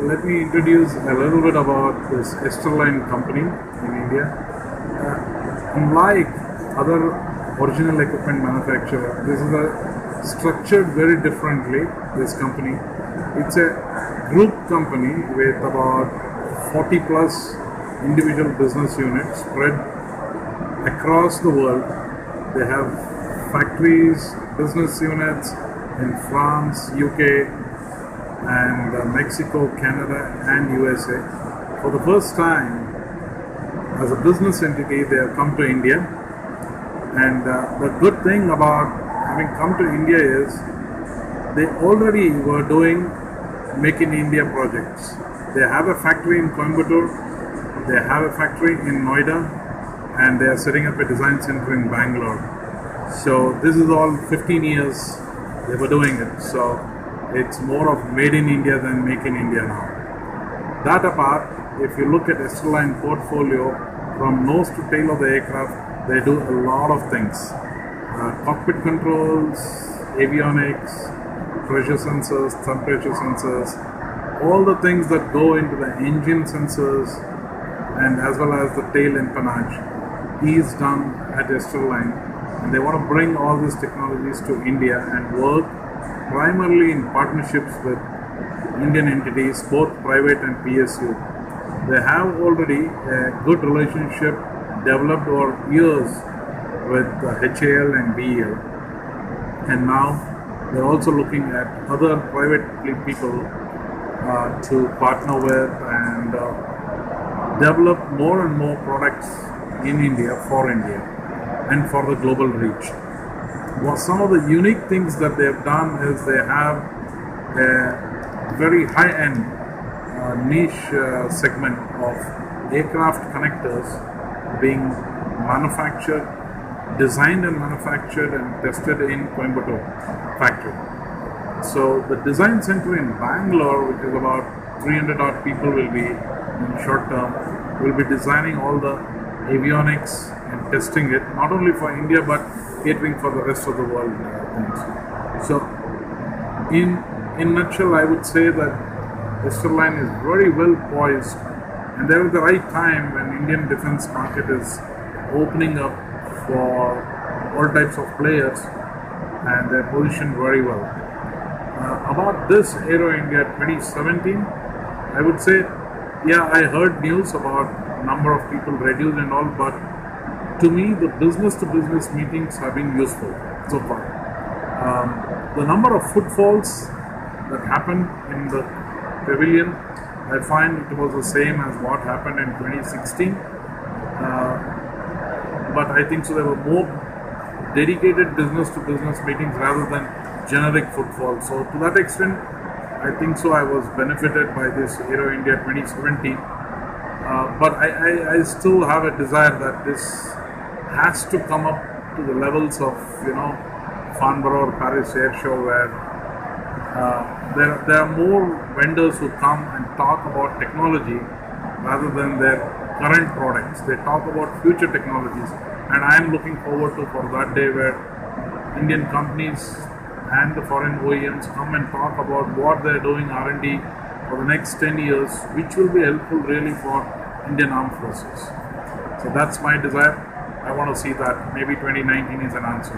let me introduce a little bit about this Esterline company in India. Unlike other original equipment manufacturer, this is structured very differently. This company, it's a group company with about 40 plus individual business units spread across the world. They have factories, business units in France, UK, and Mexico, Canada, and USA. For the first time, as a business entity, they have come to India. And the good thing about having come to India is they already were doing Make in India projects. They have a factory in Coimbatore, they have a factory in Noida, and they are setting up a design center in Bangalore. So this is all 15 years they were doing it. So it's more of made in India than make in India now. That apart, if you look at Esterline portfolio, from nose to tail of the aircraft, they do a lot of things. Cockpit controls, avionics, pressure sensors, temperature sensors, all the things that go into the engine sensors, and as well as the tail empennage is done at Esterline. And they want to bring all these technologies to India and work primarily in partnerships with Indian entities, both private and PSU. They have already a good relationship developed over years with HAL and BEL, and now they're also looking at other private people to partner with and develop more and more products in India for India and for the global reach. Well, some of the unique things that they have done is they have a very high-end niche segment of aircraft connectors being manufactured, designed and manufactured and tested in Coimbatore factory. So the design center in Bangalore, which is about 300 odd people will be in short term, will be designing all the avionics and testing it, not only for India but catering for the rest of the world things. So in nutshell, I would say that Esterline is very well poised, and they're at the right time when Indian defense market is opening up for all types of players, and they're positioned very well. About this Aero India 2017, I would say, yeah, I heard news about number of people reduced and all, but to me the business-to-business meetings have been useful so far. The number of footfalls that happened in the pavilion, I find it was the same as what happened in 2016. But I think so there were more dedicated business-to-business meetings rather than generic footfall. So to that extent, I think so I was benefited by this Aero India 2017. But I still have a desire that this has to come up to the levels of, Farnborough or Paris Air Show, where there are more vendors who come and talk about technology rather than their current products. They talk about future technologies, and I am looking forward to for that day where Indian companies and the foreign OEMs come and talk about what they're doing R&D for the next 10 years, which will be helpful really for Indian Armed Forces. So that's my desire. I want to see that. Maybe 2019 is an answer.